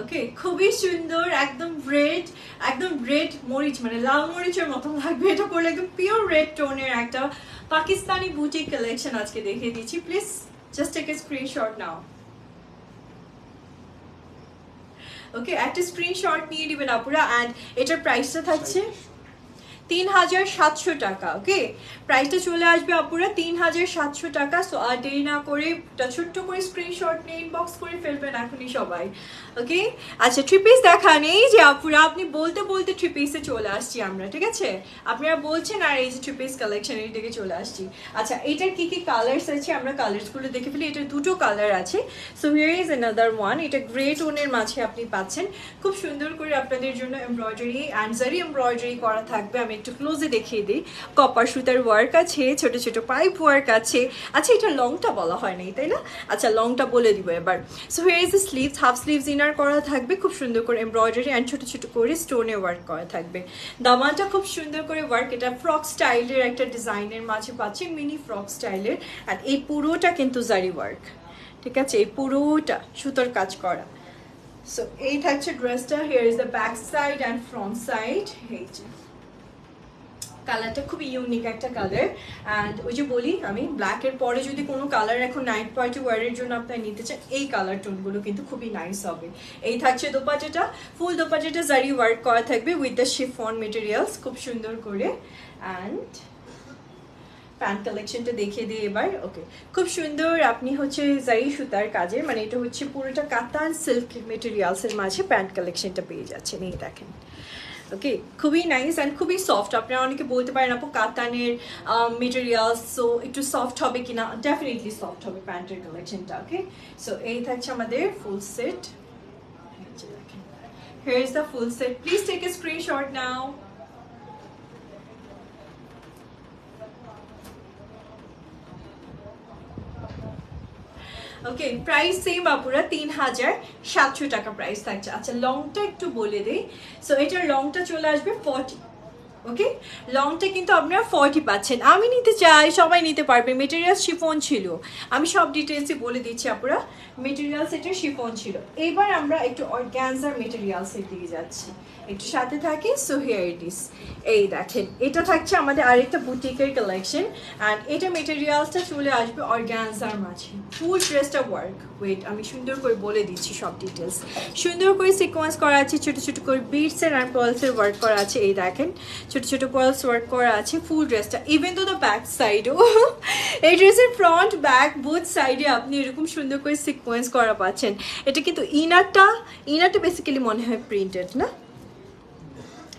Speaker 1: Okay, খুবই সুন্দর, একদম রেড মরিচ, মানে লাল মরিচের মতো লাগবে এটা পরলে, একদম পিওর রেড টোনের একটা পাকিস্তানি বুটিক কালেকশন আজকে দেখিয়ে দিচ্ছি। Please just take a screenshot now. Okay, একটা স্ক্রিনশট নিয়ে নেবেন আপুরা, অ্যান্ড এটার প্রাইসটা থাকছে 3700 টাকা। ওকে, প্রাইসটা চলে আসবে আপুরা 3700 টাকা। সো আর দেরি না করে ছোট্ট করে স্ক্রিনশট নিয়ে ইনবক্স করে ফেলবেন এখনই সবাই। ওকে, আচ্ছা 3 পিস দেখা নেই যে আপুরা, আপনি বলতে 3 পিসে চলে আসছি আমরা, ঠিক আছে, আপনারা বলছেন, আর এই যে 3 পিস কালেকশনের দিকে চলে আসছি। আচ্ছা, এটার কি কি কালার্স আছে আমরা কালার্সগুলো দেখে ফেলি। এটার দুটো কালার আছে। So here is another one, এটা গ্রে টোনের মাঝে আপনি পাচ্ছেন, খুব সুন্দর করে আপনাদের জন্য এমব্রয়ডারি অ্যান্ড জারি এমব্রয়ডারি করা থাকবে। আমি একটু ক্লোজে দেখিয়ে দিই, কপার সুতার ওয়ার্ক আছে, ছোট ছোট পাইপ ওয়ার্ক আছে। আচ্ছা, এটা লংটা বলা হয় নাই তাই না? আচ্ছা, লংটা বলে দিব এবার। So here is the sleeves, half sleeves inner করা থাকবে, খুব সুন্দর করে এমব্রয়ডারি অ্যান্ড ছোট ছোট করে স্টোনে ওয়ার্ক করা থাকবে। দামানটা খুব সুন্দর করে ওয়ার্ক, এটা ফ্রক স্টাইলের একটা ডিজাইনের মাঝে পাচ্ছে, মিনি ফ্রক স্টাইলের। আর এই পুরোটা কিন্তু জারি ওয়ার্ক, ঠিক আছে, এই পুরোটা সুতোর কাজ করা। সো এই থাকছে ড্রেসটা। Here is the back side and front side. এই যে কালারটা খুবই ইউনিক একটা কালার। অ্যান্ড ওই যে বলি আমি, ব্ল্যাকের পরে যদি কোনো কালার এখন নাইট পার্টি ওয়ারের জন্য আপনার নিতে চান, এই কালার টোনগুলো কিন্তু খুবই নাইস হবে। এই থাকছে দোপাট্টাটা, ফুল দোপাট্টাটা জারি ওয়ার্ক করা থাকবে উইথ দ্য শিফন মেটেরিয়ালস, খুব সুন্দর করে। অ্যান্ড প্যান্ট কালেকশনটা দেখিয়ে দিই এবার। ওকে, খুব সুন্দর আপনি হচ্ছে জারি সুতার কাজের, মানে এটা হচ্ছে পুরোটা কাতান সিল্ক মেটেরিয়ালসের মাঝে প্যান্ট কালেকশনটা পেয়ে যাচ্ছেন। এই দেখেন, ওকে, খুবই নাইস অ্যান্ড খুবই সফট। আপনারা অনেকে বলতে পারেন আপু কাতানের মেটেরিয়ালস, সো একটু সফট হবে কিনা, ডেফিনেটলি সফট হবে প্যান্টের কালেকশনটা। ওকে, সো এই থাকছে আমাদের ফুল সেট। দেখেন, here is the full set, please take a screenshot now. Okay, price same আপুরা, 3700 টাকা প্রাইস থাকছে। আচ্ছা, লংটা একটু বলে দিই। সো এটার লংটা চলে আসবে 40। ওকে, লংটা কিন্তু আপনারা 40 পাচ্ছেন। আমি নিতে চাই, সবাই নিতে পারবে। মেটেরিয়াল শিফন ছিল, আমি সব ডিটেলসই বলে দিচ্ছি আপুরা। মেটেরিয়ালস এটা শিফন ছিল। এবার আমরা একটু অর্গানজার মেটেরিয়ালসের দিকে যাচ্ছি, একটু সাথে থাকি। সো হিয়ার ইট ইজ, এই দেখেন, এটা থাকছে আমাদের আরেকটা বুটিকের কালেকশন। অ্যান্ড এটা মেটেরিয়ালসটা চলে আসবে অর্গানজার মাঝে, ফুল ড্রেসটা ওয়ার্ক। ওয়েট, আমি সুন্দর করে বলে দিচ্ছি সব ডিটেলস। সুন্দর করে সিকোয়েন্স করা আছে, ছোটো ছোটো করে বিটসের অ্যান্ড পার্লসের ওয়ার্ক করা আছে। এই দেখেন, ছোটো ছোটো পার্লস ওয়ার্ক করা আছে ফুল ড্রেসটা। ইভেন তো দ্য ব্যাক সাইডও, এই ড্রেসের ফ্রন্ট ব্যাক বোথ সাইডে আপনি এরকম সুন্দর করে সিকোয়েন্স করা পাচ্ছেন। এটা কিন্তু ইনারটা বেসিক্যালি মনে হয় প্রিন্টেড না?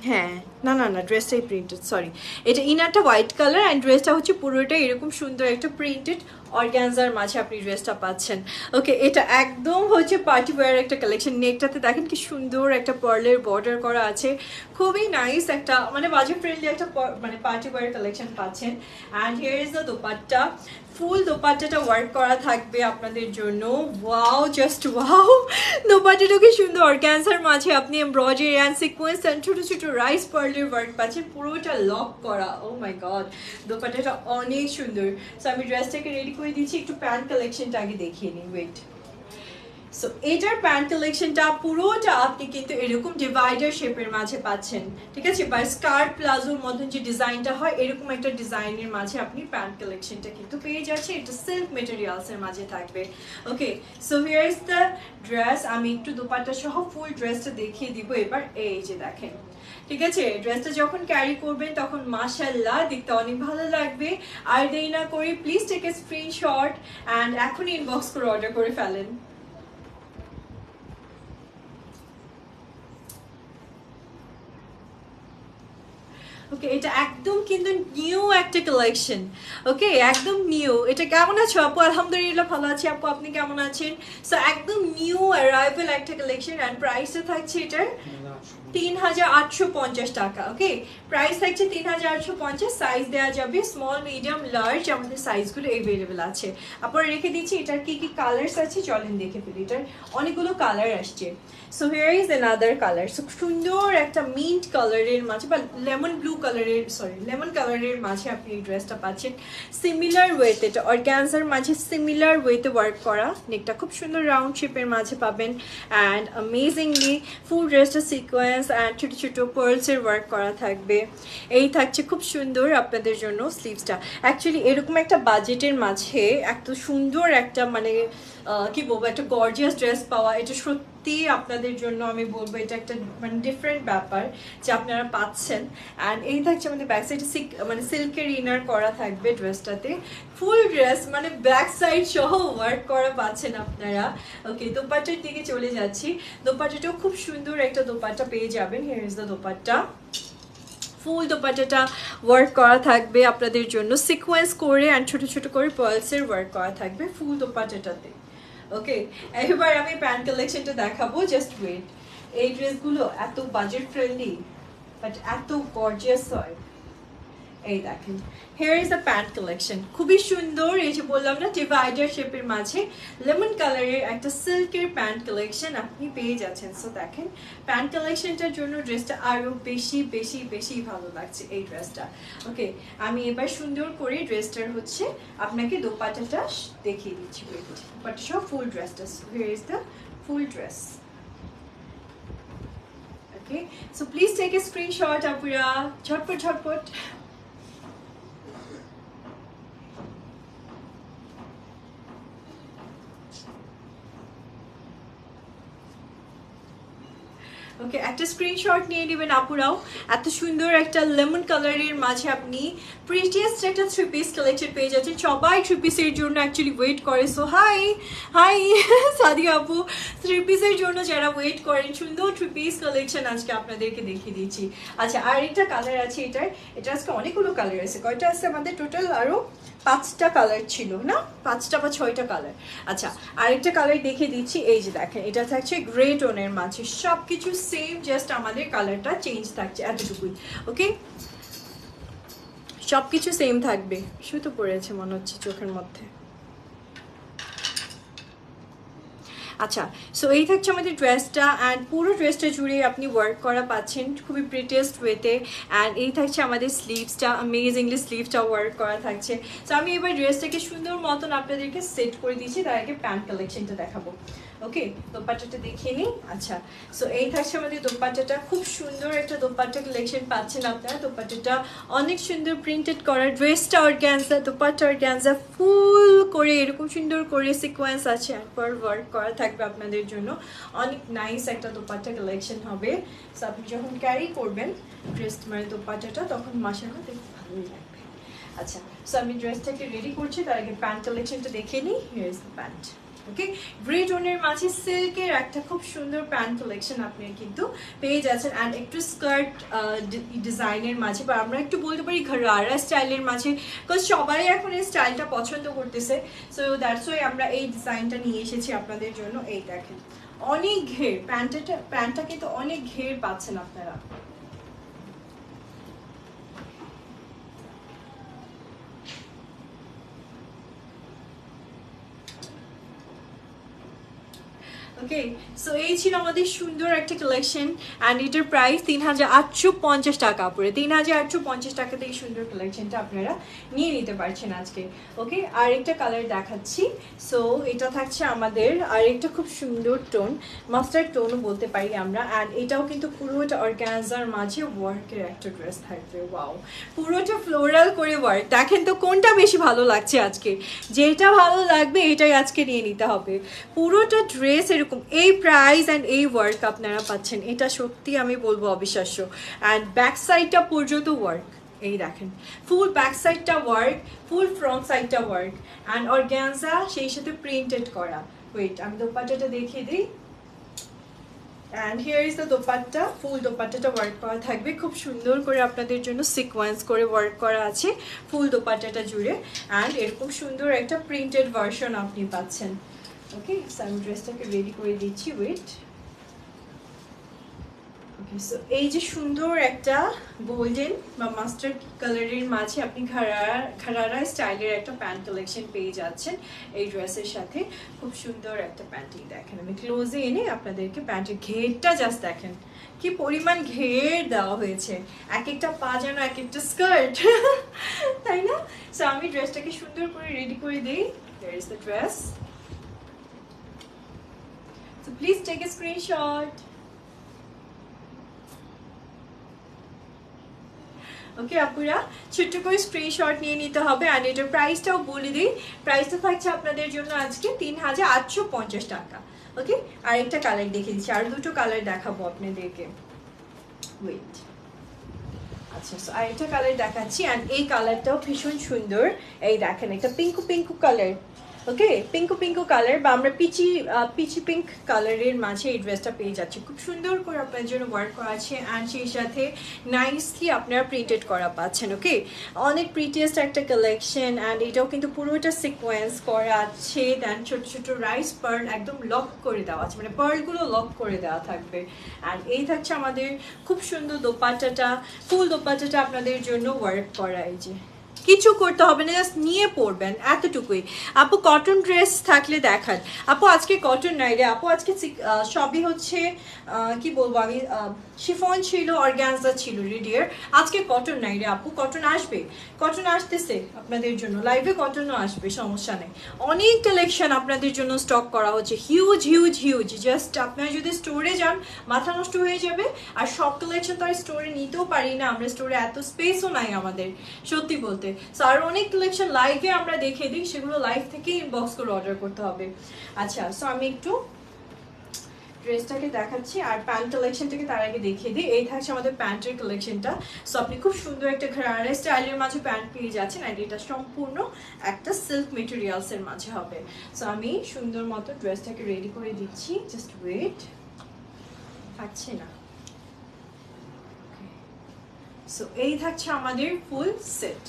Speaker 1: হ্যাঁ, না না না, ড্রেসটাই প্রিন্টেড, সরি। এটা ইনারটা হোয়াইট কালার অ্যান্ড ড্রেসটা হচ্ছে পুরোটা এরকম সুন্দর একটা প্রিন্টেড অর্গানজার মাঝে আপনি ড্রেসটা পাচ্ছেন। ওকে, এটা একদম হচ্ছে পার্টি ওয়্যার একটা কালেকশন। নেকটাতে দেখেন কি সুন্দর একটা পার্লের বর্ডার করা আছে, খুবই নাইস একটা, মানে বাজেট ফ্রেন্ডলি একটা মানে পার্টি ওয়্যার কালেকশন পাচ্ছেন। And here is the dupatta, full দোপাট্টাটা ওয়ার্ক করা থাকবে আপনাদের জন্য। ওয়াও, জাস্ট ওয়াও, দোপাট্টাটাকে সুন্দর অর্গানজার মাঝে আপনি এমব্রয়ডারি অ্যান্ড সিকোয়েন্স অ্যান্ড ছোটো ছোটো রাইস পার্লের ওয়ার্ক পাচ্ছেন, পুরোটা লক করা। ও মাই গড, দোপাট্টাটা অনেক সুন্দর। সো আমি ড্রেসটাকে রেডি করে দিচ্ছি, একটু প্যান্ট কালেকশনটা আগে দেখিয়ে নিই। ওয়েট, সো এটার প্যান্ট কালেকশনটা পুরোটা আপনি কিন্তু এরকম ডিভাইডার শেপের মাঝে পাচ্ছেন, ঠিক আছে? বা স্কার্ট প্লাজোর মতন যে ডিজাইনটা হয়, এরকম একটা ডিজাইনের মাঝে আপনি প্যান্ট কালেকশনটা কিন্তু পেয়ে যাচ্ছে। এটা সিল্ক মেটেরিয়ালসের মাঝে থাকবে। Okay, so here is the dress. আমি একটু দোপাট্টা সহ ফুল ড্রেসটা দেখিয়ে দিব এবার। এই যে দেখেন, ঠিক আছে, ড্রেসটা যখন ক্যারি করবেন তখন মাশাআল্লাহ দেখতে অনেক ভালো লাগবে। আর দেরি না করে please take a screenshot and এখনই ইনবক্স করে অর্ডার করে ফেলেন। ওকে, এটা একদম কিন্তু নিউ একটা কালেকশন। ওকে, একদম নিউ। এটা কেমন আছো আপু? আলহামদুলিল্লাহ ভালো আছি আপু, আপনি কেমন আছেন? সো একদম নিউ অ্যারাইভেল একটা কালেকশন অ্যান্ড প্রাইসটা থাকছে এটার 3850 টাকা। ওকে, প্রাইস থাকছে 3850। সাইজ দেওয়া যাবে স্মল, মিডিয়াম, লার্জ, আমাদের সাইজগুলো অ্যাভেলেবেল আছে। আপনারা রেখে দিচ্ছি। এটার কি কি কালার্স আছে চলেন দেখে ফেলি। এটার অনেকগুলো কালার আসছে। So here is another colour. So সুন্দর একটা মিন্ট কালারের মাঝে বা লেমন ব্লু কালারের, সরি লেমন কালারের মাঝে আপনি এই ড্রেসটা পাচ্ছেন। সিমিলার ওয়েতে, এটা অর্গানজার মাঝে সিমিলার ওয়েতে ওয়ার্ক করা। নেকটা খুব সুন্দর রাউন্ড শেপের মাঝে পাবেন অ্যান্ড অ্যামেজিংলি ফুল ড্রেসটা সিকোয়েন্স অ্যান্ড ছোটো ছোটো পার্লসের ওয়ার্ক করা থাকবে। এই থাকছে খুব সুন্দর আপনাদের জন্য স্লিভসটা। অ্যাকচুয়ালি এরকম একটা বাজেটের মাঝে এত সুন্দর একটা মানে কি বলবো, একটা গর্জিয়াস ড্রেস পাওয়া, এটা সত্যি আপনাদের জন্য আমি বলবো এটা একটা মানে ডিফারেন্ট ব্যাপার যে আপনারা পাচ্ছেন। অ্যান্ড এই থাকছে আমাদের ব্যাক সাইডে মানে সিল্কের ইনার করা থাকবে ড্রেসটাতে। ফুল ড্রেস মানে ব্যাক সাইড সহ ওয়ার্ক করা পাচ্ছেন আপনারা। ওকে, দোপাট্টার দিকে চলে যাচ্ছি। দোপাট্টাটাও খুব সুন্দর একটা দোপাট্টা পেয়ে যাবেন। Here is the dupatta. Full দোপাট্টাটা ওয়ার্ক করা থাকবে আপনাদের জন্য সিকোয়েন্স করে অ্যান্ড ছোটো ছোটো করে পার্লসের ওয়ার্ক করা থাকবে ফুল দোপাট্টাটাতে। ওকে, এবার আমি প্যান্ট কালেকশনটা দেখাবো, জাস্ট ওয়েট। এই ড্রেসগুলো এত বাজেট ফ্রেন্ডলি বাট এত গর্জিয়াস হয়। এই দেখেন, hair is the pant collection, খুবই সুন্দর। এই যে বললাম না ডিভাইডার শেপের মাঝে লেমন কালারের একটা সিল্কের প্যান্ট কালেকশন আপনি পেয়ে যাচ্ছেন। সো দেখেন, প্যান্ট কালেকশনটার জন্য ড্রেসটা আরও বেশি বেশি বেশি ভালো লাগছে এই ড্রেসটা। ওকে, আমি এবার সুন্দর করে ড্রেসটার হচ্ছে আপনাকে দোপাট্টাটা দেখিয়ে দিচ্ছি। দোপাট্টা সহ ফুল ড্রেসটা। Here is the full dress. Okay, so please take a screenshot আপুরা, ঝটপট ঝটপট। ওকে, একটা স্ক্রিনশট নিয়ে নেবেন আপুরাও। এত সুন্দর একটা লেমন কালারের মাঝে আপনি প্রিটিয়েস্ট একটা থ্রি পিস কালেকশন পেয়ে যাচ্ছেন। সবাই থ্রি পিসের জন্য অ্যাকচুয়ালি ওয়েট করে। সো হাই হাই সাদিয়া আপু, থ্রি পিসের জন্য যারা ওয়েট করেন, সুন্দর থ্রি পিস কালেকশন আজকে আপনাদেরকে দেখিয়ে দিচ্ছি। আচ্ছা, আর একটা কালার আছে এটা আজকে অনেকগুলো কালার আছে। কয়টা আছে আমাদের টোটাল? আরও 5টা কালার ছিল না, 5টা বা 6টা কালার। আচ্ছা, আরেকটা কালার দেখিয়ে দিচ্ছি। এই যে দেখেন, এটা থাকছে গ্রে টোনের মাঝে, সব কিছু সেম, জাস্ট আমাদের কালারটা চেঞ্জ থাকছে এতটুকুই। ওকে, সব কিছু সেম থাকবে। সুতো পড়েছে মনে হচ্ছে চোখের মধ্যে। আচ্ছা, সো এই থাকছে আমাদের ড্রেসটা, অ্যান্ড পুরো ড্রেসটা জুড়ে আপনি ওয়ার্ক করা পাচ্ছেন খুবই প্রিটেস্ট ওয়েতে। অ্যান্ড এই থাকছে আমাদের স্লিভসটা, অ্যামেজিংলি স্লিভসটা ওয়ার্ক করা থাকছে। সো আমি এবার ড্রেসটাকে সুন্দর মতন আপনাদেরকে সেট করে দিচ্ছি, তার আগে প্যান্ট কালেকশনটা দেখাবো। ওকে, দোপাট্টাটা দেখিয়ে নিই। আচ্ছা, সো এই থাকছে আমাদের দোপাট্টাটা, খুব সুন্দর একটা দোপাট্টা কালেকশন পাচ্ছেন আপনারা। দোপাট্টাটা অনেক সুন্দর প্রিন্টেড করা, ড্রেসটা অর্গ্যানজা, দোপাট্টা অর্গ্যানজা, ফুল করে এরকম সুন্দর করে সিকোয়েন্স আছে, একবার ওয়ার্ক করা থাকবে আপনাদের জন্য। অনেক নাইস একটা দোপাট্টা কালেকশন হবে। সো আপনি যখন ক্যারি করবেন ড্রেস মানে দোপাট্টাটা, তখন মাশাআল্লাহ দেখতে ভালোই লাগবে। আচ্ছা, সো আমি ড্রেসটাকে রেডি করছি, তার আগে প্যান্ট কালেকশনটা দেখে নিই। Here is the pant. Okay, grey টোনের মাঝে সিল্কের একটা খুব সুন্দর প্যান্ট কালেকশন আপনি কিন্তু পেয়ে যাচ্ছেন। অ্যান্ড একটু স্কার্ট ডিজাইনের মাঝে, বা আমরা একটু বলতে পারি ঘরারা স্টাইলের মাঝে, বিকজ সবাই এখন এই স্টাইলটা পছন্দ করতেছে। সো দ্যাটস ওয়াই আমরা এই ডিজাইনটা নিয়ে এসেছি আপনাদের জন্য। এই দেখেন, অনেক ঘের, প্যান্টটা কিন্তু অনেক ঘের পাচ্ছেন আপনারা। ওকে, সো এই ছিল আমাদের সুন্দর একটা কালেকশন, অ্যান্ড এটার প্রাইস 3850 টাকা পড়ে। 3850 টাকা থেকে সুন্দর কালেকশনটা আপনারা নিয়ে নিতে পারছেন আজকে। ওকে, আরেকটা কালার দেখাচ্ছি। সো এটা থাকছে আমাদের আরেকটা খুব সুন্দর টোন, মাস্টার্ড টোনও বলতে পারি আমরা। অ্যান্ড এটাও কিন্তু পুরোটা অর্গানজার মাঝে ওয়ার্কের একটা ড্রেস থাকবে। ওয়াও, পুরোটা ফ্লোরাল করে ওয়ার্ক। দেখেন তো কোনটা বেশি ভালো লাগছে আজকে? যেটা ভালো লাগবে এটাই আজকে নিয়ে নিতে হবে। পুরোটা ড্রেস এরকম, এই প্রাইস অ্যান্ড এই ওয়ার্ক আপনারা পাচ্ছেন, এটা সত্যি আমি বলবো অবিশ্বাস্য। অ্যান্ড ব্যাক সাইডটা পর্যন্ত ওয়ার্ক, এই দেখেন, ফুল ব্যাক সাইডটা ওয়ার্ক, ফুল ফ্রন্ট সাইডটা ওয়ার্ক, অ্যান্ড অর্গানজা সেই সাথে প্রিন্টেড করা। ওয়েট, আমি দোপাট্টাটা দেখিয়ে দিই। And here is the dupatta, full দোপাট্টাটা ওয়ার্ক করা থাকবে, খুব সুন্দর করে আপনাদের জন্য সিকোয়েন্স করে ওয়ার্ক করা আছে ফুল দোপাট্টাটা জুড়ে। অ্যান্ড এরকম সুন্দর একটা প্রিন্টেড ভার্সন আপনি পাচ্ছেন। ওকে, সো আমি ড্রেসটাকে রেডি করে দিচ্ছি। ওয়েট, ওকে, সো এই যে সুন্দর একটা গোল্ডেন বা মাস্টার্ড কালারের মাঝে আপনি ঘরারা স্টাইলের একটা প্যান্ট কালেকশন পেয়ে যাচ্ছেন এই ড্রেসের সাথে। খুব সুন্দর একটা প্যান্টই দেখেন, আমি ক্লোজে এনে আপনাদেরকে প্যান্টের ঘেরটা জাস্ট দেখেন কি পরিমাণ ঘের দেওয়া হয়েছে, এক একটা পা যেন এক একটা স্কার্ট, তাই না? সো আমি ড্রেসটাকে সুন্দর করে রেডি করে দিই। There is the dress. So please take a screenshot. Okay আপুরা, ছোট্ট করে স্ক্রিনশট নিয়ে নিতে হবে। অ্যান্ড এটার প্রাইসটাও বলে দিই, প্রাইসটা থাকছে আপনাদের জন্য আজকে 3850 টাকা। ওকে, আর একটা কালার দেখে দিচ্ছি, আর দুটো কালার দেখাবো আপনাদেরকে। ওয়েট, আচ্ছা, আর একটা কালার দেখাচ্ছি, অ্যান্ড এই কালারটাও ভীষণ সুন্দর। এই দেখেন, একটা পিঙ্কু কালার। ওকে, পিঙ্কু কালার, বা আমরা পিচি পিঙ্ক কালারের মাঝে এই ড্রেসটা পেয়ে যাচ্ছি। খুব সুন্দর করে আপনার জন্য ওয়ার্ক করা আছে, অ্যান্ড সেই সাথে নাইসলি আপনারা প্রিন্টেড করা পাচ্ছেন। ওকে, অনেক প্রিটিয়েস্ট একটা কালেকশন। অ্যান্ড এটাও কিন্তু পুরোটা সিকোয়েন্স করা আছে, দেন ছোট ছোট রাইস পার্ল একদম লক করে দেওয়া আছে, মানে পার্লগুলো লক করে দেওয়া থাকবে। অ্যান্ড এই থাকছে আমাদের খুব সুন্দর দোপাট্টাটা, ফুল দোপাট্টাটা আপনাদের জন্য ওয়ার্ক করা। এই যে কিছু করতে হবে না, জাস্ট নিয়ে পড়বেন, এতটুকুই। আপু কটন ড্রেস থাকলে দেখান। আপু আজকে কটন নাই রে আপু, আজকে সবই হচ্ছে কি বলবো আমি, শিফন ছিল, অর্গানজা ছিল রেডিয়ার। আজকে কটন নাই রে আপু, কটন আসবে, কটন আসতেছে আপনাদের জন্য, লাইভে কটনও আসবে, সমস্যা নেই। অনেক কালেকশন আপনাদের জন্য স্টক করা হচ্ছে, হিউজ হিউজ হিউজ। জাস্ট আপনারা যদি স্টোরে যান মাথা নষ্ট হয়ে যাবে। আর সব কালেকশন তো আর স্টোরে নিতেও পারি না আমরা, স্টোরে এত স্পেসও নাই আমাদের সত্যি বলতে। সো আর অনেক কালেকশন লাইভে আমরা দেখে দিই, সেগুলো লাইভ থেকে ইনবক্স করে অর্ডার করতে হবে। আচ্ছা, সো আমি একটু ড্রেসটাকে দেখাচ্ছি আর প্যান্ট কালেকশনটাকে তার আগে দেখিয়ে দিই। এই থাকছে আমাদের প্যান্টের কালেকশনটা। সো আপনি খুব সুন্দর একটা ঘরারা স্টাইলের মাঝে প্যান্ট পেয়ে যাচ্ছেন আর এটা সম্পূর্ণ একটা সিল্ক মেটেরিয়ালসের মাঝে হবে। সো আমি সুন্দর মতো ড্রেসটাকে রেডি করে দিচ্ছি, জাস্ট ওয়েট। থাকছে না। সো এই থাকছে আমাদের ফুল সেট।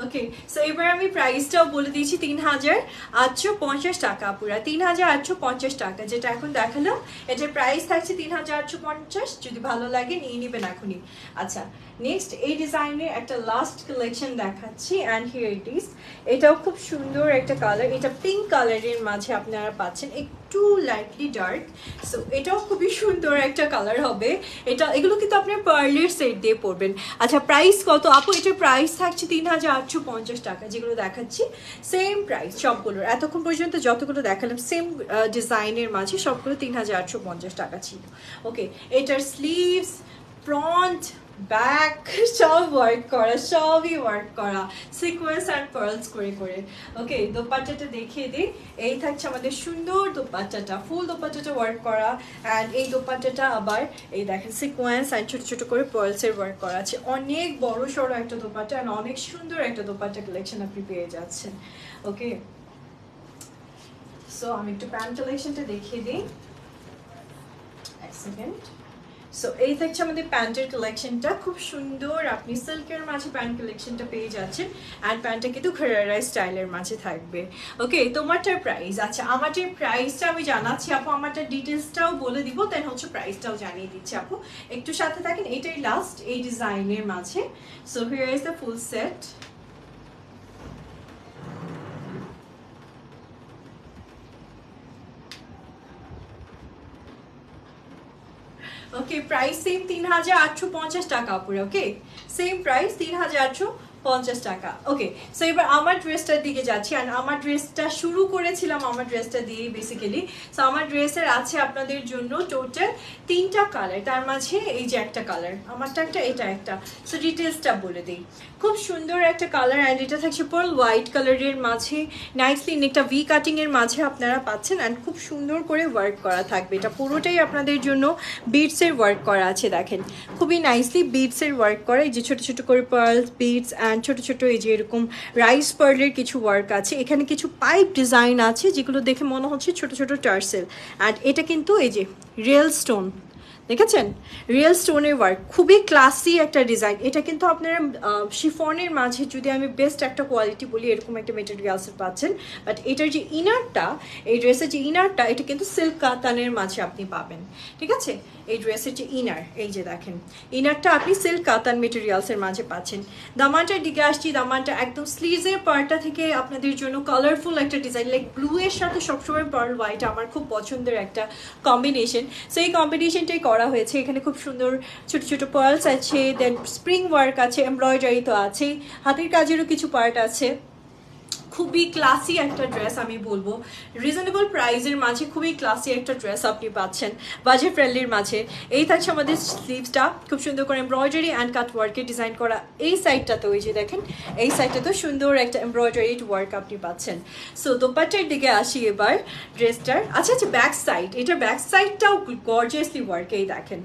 Speaker 1: ওকে, সো এবার আমি প্রাইসটাও বলে দিয়েছি ৩,৮৫০ টাকা, পুরা ৩,৮৫০ টাকা যেটা এখন দেখালাম। এটার প্রাইস থাকছে ৩,৮৫০। যদি ভালো লাগে নিয়ে নেবেন এখনই। আচ্ছা, নেক্সট এই ডিজাইনের একটা লাস্ট কালেকশন দেখাচ্ছি অ্যান্ড হিয়ার ইট ইজ। এটাও খুব সুন্দর একটা কালার, এটা পিঙ্ক কালারের মাঝে আপনারা পাচ্ছেন, একটু লাইটলি ডার্ক। সো এটাও খুবই সুন্দর একটা কালার হবে। এগুলো কিন্তু আপনার পার্লের সেট দিয়ে পরবেন। আচ্ছা, প্রাইস কত আপু? এটার প্রাইস থাকছে ৩,৮৫০ টাকা। যেগুলো দেখাচ্ছি সেম প্রাইস সবগুলোর, এতক্ষণ পর্যন্ত যতগুলো দেখালাম সেম ডিজাইনের মাঝে সবগুলো ৩,৮৫০ টাকা ছিল। ওকে, এটার স্লিভস, ফ্রন্ট, ব্যাক সব ওয়ার্ক করা, সবই ওয়ার্ক করা সিকোয়েন্স অ্যান্ড পার্লস করে করে। ওকে, দোপাট্টাটা দেখিয়ে দিই। এই থাকছে আমাদের সুন্দর দোপাট্টাটা, ফুল দোপাট্টাটা ওয়ার্ক করা অ্যান্ড এই দোপাট্টাটা আবার এই দেখেন সিকোয়েন্স অ্যান্ড ছোটো ছোটো করে পার্লসের ওয়ার্ক করা আছে। অনেক বড় সড়ো একটা দোপাট্টা অ্যান্ড অনেক সুন্দর একটা দোপাট্টা কালেকশন আপনি পেয়ে যাচ্ছেন। ওকে, সো আমি একটু প্যান্ট কালেকশনটা দেখিয়ে দিই, এক সেকেন্ড। সো এই থাকছে আমাদের প্যান্টের কালেকশনটা, খুব সুন্দর আপনি সিল্কের মাঝে প্যান্ট কালেকশনটা পেয়ে যাচ্ছেন অ্যান্ড প্যান্টটা কিন্তু ঘেরারা স্টাইলের মাঝে থাকবে। ওকে, তোমারটার প্রাইস, আচ্ছা আমারটার প্রাইসটা আমি জানাচ্ছি আপু, আমারটার ডিটেলসটাও বলে দিব, দেন হচ্ছে প্রাইসটাও জানিয়ে দিচ্ছি আপু, একটু সাথে থাকেন। এটাই লাস্ট এই ডিজাইনের মাঝে। So here is the full set. Okay, price same ৩,৮৫০ টাকা আপুরে। ওকে, সেম প্রাইস ৩,৮৫০ টাকা। ওকে, সো এবার আমার ড্রেসটার দিকে যাচ্ছি অ্যান্ড আমার ড্রেসটা শুরু করেছিলাম আমার ড্রেসটা দিয়েই বেসিক্যালি। সো আমার ড্রেসের আছে আপনাদের জন্য টোটাল 3টা কালার, তার মাঝে এই যে একটা কালার, আমারটা একটা, এটা একটা। সো ডিটেলসটা বলে দিই, খুব সুন্দর একটা কালার অ্যান্ড এটা থাকছে পার্ল হোয়াইট কালারের মাঝে, নাইসলি একটা ভি কাটিংয়ের মাঝে আপনারা পাচ্ছেন অ্যান্ড খুব সুন্দর করে ওয়ার্ক করা থাকবে। এটা পুরোটাই আপনাদের জন্য বিডসের ওয়ার্ক করা আছে, দেখেন খুবই নাইসলি বিডসের ওয়ার্ক করা, এই যে ছোটো ছোটো করে পার্লস, বিডস অ্যান্ড ছোটো ছোটো এই যে এরকম রাইস পার্লের কিছু ওয়ার্ক আছে। এখানে কিছু পাইপ ডিজাইন আছে যেগুলো দেখে মনে হচ্ছে ছোটো ছোটো টার্সেল অ্যান্ড এটা কিন্তু এই যে রিয়েল স্টোন, দেখেছেন রিয়েল স্টোনের ওয়ার্ক, খুবই ক্লাসি একটা ডিজাইন। এটা কিন্তু আপনারা শিফনের মাঝে যদি আমি বেস্ট একটা কোয়ালিটি বলি এরকম একটা মেটেরিয়ালসের পাচ্ছেন, বাট এটার যে ইনারটা, এই ড্রেসের যে ইনারটা, এটা কিন্তু সিল্ক কাতানের মাঝে আপনি পাবেন। ঠিক আছে, এই ড্রেসের যে ইনার, এই যে দেখেন ইনারটা আপনি সিল্ক কাতান মেটেরিয়ালসের মাঝে পাচ্ছেন। দামানটার দিকে আসছি, দামানটা একদম স্লিভসের পার্টটা থেকে আপনাদের জন্য কালারফুল একটা ডিজাইন, লাইক ব্লু এর সাথে সবসময় পার্ল হোয়াইট আমার খুব পছন্দের একটা কম্বিনেশন। সো এই কম্বিনেশনটাই করা হয়েছে। এখানে খুব সুন্দর ছোট ছোট পার্লস আছে, দেন স্প্রিং ওয়ার্ক আছে, এমব্রয়ডারি তো আছেই, হাতের কাজেরও কিছু পার্ট আছে। খুবই ক্লাসি একটা ড্রেস আমি বলবো, রিজনেবল প্রাইসের মাঝে খুবই ক্লাসি একটা ড্রেস আপনি পাচ্ছেন বাজেট ফ্রেন্ডলির মাঝে। এই থাকছে আমাদের স্লিভসটা, খুব সুন্দর করে এমব্রয়ডারি অ্যান্ড কাট ওয়ার্কের ডিজাইন করা। এই সাইডটাতে ওই যে দেখেন এই সাইডটাতেও সুন্দর একটা এমব্রয়ডারি ওয়ার্ক আপনি পাচ্ছেন। সো দোপাট্টার দিকে আসি এবার ড্রেসটার। আচ্ছা আচ্ছা, ব্যাক সাইড, এটার ব্যাক সাইডটাও গর্জিয়াসলি ওয়ার্ক। এই দেখেন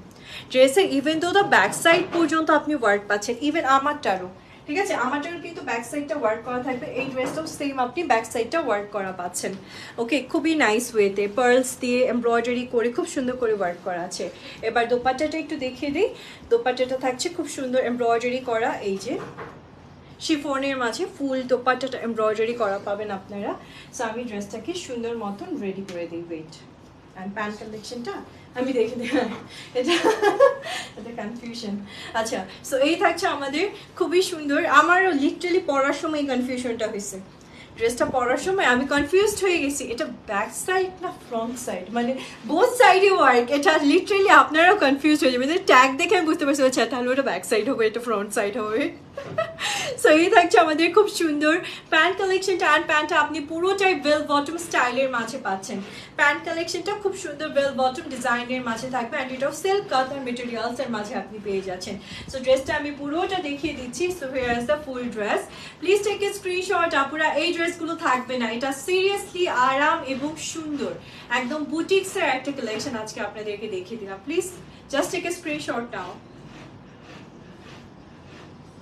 Speaker 1: ড্রেসের ইভেন তো দ্য ব্যাক সাইড পর্যন্ত আপনি ওয়ার্ক পাচ্ছেন, ইভেন আমারটারও। ঠিক আছে, আমারটারও কিন্তু ব্যাক সাইডটা ওয়ার্ক করা থাকবে। এই ড্রেসটাও সেম আপনি ব্যাক সাইডটা ওয়ার্ক করা পাচ্ছেন। ওকে, খুবই নাইস ওয়েতে পার্লস দিয়ে এমব্রয়ডারি করে খুব সুন্দর করে ওয়ার্ক করা আছে। এবার দোপাট্টাটা একটু দেখিয়ে দিই। দোপাট্টাটা থাকছে খুব সুন্দর এমব্রয়ডারি করা, এই যে শিফনের মাঝে ফুল দোপাট্টাটা এমব্রয়ডারি করা পাবেন আপনারা। সো আমি ড্রেসটাকে সুন্দর মতন রেডি করে দিই, ওয়েট। অ্যান্ড প্যান্ট কালেকশনটা আমি দেখে দিই, এটা কনফিউশন। আচ্ছা, সো এই থাকছে আমাদের খুবই সুন্দর, আমারও লিটারালি পরার সময় কনফিউশনটা হয়েছে। ড্রেসটা পরার সময় আমি কনফিউজড হয়ে গেছি, এটা ব্যাক সাইড না ফ্রন্ট সাইড, মানে বোথ সাইডে ওয়ার্ক। এটা লিটারালি আপনারাও কনফিউজ হয়ে যাবে, ট্যাগ দেখে আমি বুঝতে পারছি আচ্ছা তাহলে ওটা ব্যাক সাইড হবে, এটা ফ্রন্ট সাইড হবে। সো এই থাকছে আমাদের খুব সুন্দর প্যান্ট কালেকশনটা। অ্যান্ড প্যান্টটা আপনি পুরোটাই বেল বটম স্টাইলের মাঝে পাচ্ছেন। প্যান্ট কালেকশনটা খুব সুন্দর বেল বটম ডিজাইনের মাঝে থাকবে অ্যান্ড এটাও সিল্ক কটন মেটেরিয়ালসের মাঝে আপনি পেয়ে যাচ্ছেন। সো ড্রেসটা আমি পুরোটা দেখিয়ে দিচ্ছি। So here is the full dress. Please take a screenshot. আপুরা এই ড্রেসগুলো থাকবে না, এটা সিরিয়াসলি আরাম এবং সুন্দর একদম বুটিক্সের একটা কালেকশন আজকে আপনাদেরকে দেখিয়ে দিলাম। Please just take a screenshot now.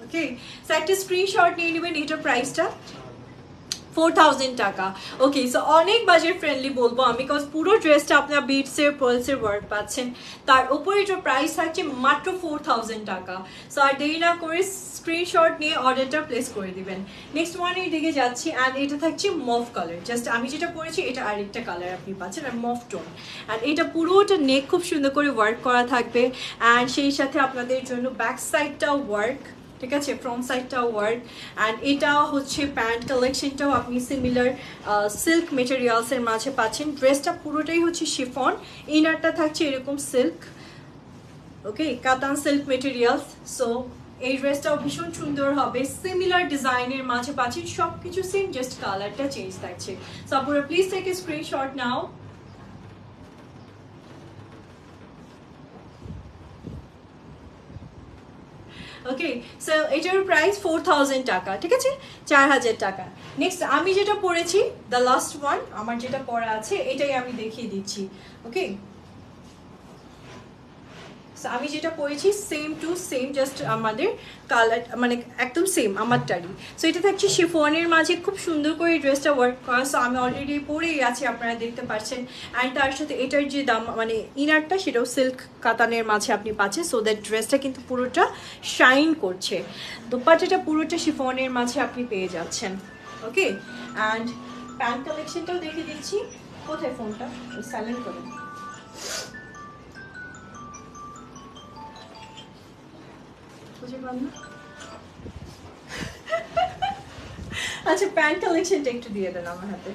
Speaker 1: Okay, so একটা স্ক্রিনশট নিয়ে নেবেন। এটার প্রাইসটা 4000 টাকা। ওকে, সো অনেক বাজেট ফ্রেন্ডলি বলবো আমি, বিকজ পুরো ড্রেসটা আপনার বিটসের পার্লসের ওয়ার্ক পাচ্ছেন, তার উপরে এটার প্রাইস থাকছে মাত্র 4000 টাকা। সো আর দেরি না করে স্ক্রিনশট নিয়ে অর্ডারটা প্লেস করে দিবেন। নেক্সট ওয়ানের দিকে যাচ্ছি অ্যান্ড এটা থাকছে মফ কালার। জাস্ট আমি যেটা পরেছি এটা আরেকটা কালার আপনি পাচ্ছেন, আর মফ টোন। অ্যান্ড এটা পুরোটা নেক খুব সুন্দর করে ওয়ার্ক করা থাকবে অ্যান্ড সেই সাথে আপনাদের জন্য ব্যাক সাইডটাও ওয়ার্ক, ঠিক আছে, ফ্রন্ট সাইডটাও ওয়ার্ক। অ্যান্ড এটা হচ্ছে প্যান্ট কালেকশনটাও আপনি সিমিলার সিল্ক মেটেরিয়ালসের মাঝে পাচ্ছেন। ড্রেসটা পুরোটাই হচ্ছে শিফন, ইনারটা থাকছে এরকম সিল্ক, ওকে, কাতান সিল্ক মেটেরিয়ালস। সো এই ড্রেসটাও ভীষণ সুন্দর হবে, সিমিলার ডিজাইনের মাঝে পাচ্ছেন, সব কিছু সেম, জাস্ট কালারটা চেঞ্জ থাকছে। সো আপুরা please take a screenshot now. Okay, so এটার প্রাইস 4000 টাকা, ঠিক আছে, 4000 টাকা। নেক্সট আমি যেটা পরেছি, দ্য লাস্ট ওয়ান আমার যেটা পরা আছে এটাই আমি দেখিয়ে দিচ্ছি। ওকে, সো আমি যেটা পরেছি সেম টু সেম, জাস্ট আমাদের কালার মানে একদম সেম আমারটারই। সো এটা থাকছে শিফনের মাঝে খুব সুন্দর করে ড্রেসটা ওয়ার্ক করা। সো আমি অলরেডি পরেই আছি, আপনারা দেখতে পাচ্ছেন। অ্যান্ড তার সাথে এটার যে দাম মানে ইনারটা সেটাও সিল্ক কাতানের মাঝে আপনি পাচ্ছেন। সো দ্যাট ড্রেসটা কিন্তু পুরোটা শাইন করছে। দোপাট্টাটা পুরোটা শিফনের মাঝে আপনি পেয়ে যাচ্ছেন। ওকে, অ্যান্ড প্যান্ট কালেকশনটাও দেখে দিচ্ছি। কোথায় ফোনটা, সাইলেন্ট করে। আচ্ছা, প্যান্ট কালেকশনটা একটু দিয়ে দেন আমার হাতে।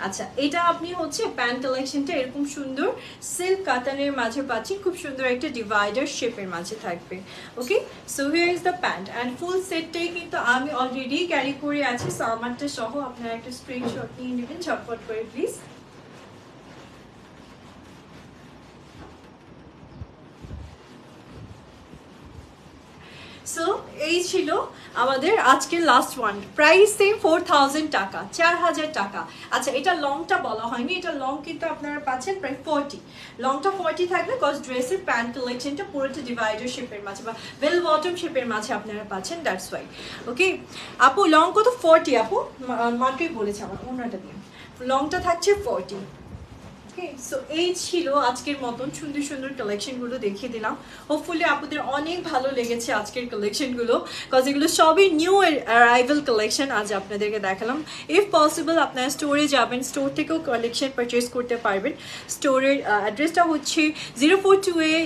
Speaker 1: আচ্ছা, এটা আপনি হচ্ছে প্যান্ট কালেকশনটা এরকম সুন্দর সিল্ক কাতানের মাঝে পাচ্ছেন, খুব সুন্দর একটা ডিভাইডার শেপের মাঝে থাকবে। Okay, so here is the pant and full সেটটাই কিন্তু আমি অলরেডি ক্যারি করে আছি। সো আমারটা সহ আপনারা একটা স্ক্রিনশট নিয়ে নেবেন ঝটপট করে প্লিজ। সো এই ছিল আমাদের আজকের লাস্ট ওয়ান। প্রাইস সেম 4000 টাকা, 4000 টাকা। আচ্ছা, এটা লংটা বলা হয়নি, এটা লং কিন্তু আপনারা পাচ্ছেন প্রায় 40, লংটা 40 থাকবে, কজ ড্রেসের প্যান্ট কালেকশনটা পুরোটা ডিভাইডার শেপের মাঝে বা বেল বটম শেপের মাঝে আপনারা পাচ্ছেন, দ্যাটস ওয়াই। ওকে আপু, লং কত? 40 আপু, মাত্রই বলেছে আমার ওনাটা দিয়ে, লংটা থাকছে 40। সো এই ছিল আজকের মতন সুন্দর সুন্দর কালেকশনগুলো দেখিয়ে দিলাম। হোপফুলি আপনাদের অনেক ভালো লেগেছে আজকের কালেকশনগুলো, কজ এগুলো সবই নিউ অ্যারাইভাল কালেকশন আজ আপনাদেরকে দেখালাম। ইফ পসিবল আপনারা স্টোরে যাবেন, স্টোর থেকেও কালেকশন পারচেস করতে পারবেন। স্টোরের অ্যাড্রেসটা হচ্ছে 042A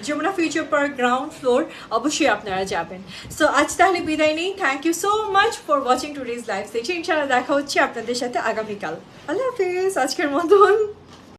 Speaker 1: Jamuna future park, ground floor, অবশ্যই আপনারা যাবেন। সো আজ তাহলে বিদায় নেই। Thank you so much for watching today's live section. ইনশাআল্লাহ দেখা হচ্ছে আপনাদের সাথে আগামীকাল। আল্লাহ হাফিজ আজকের মতন।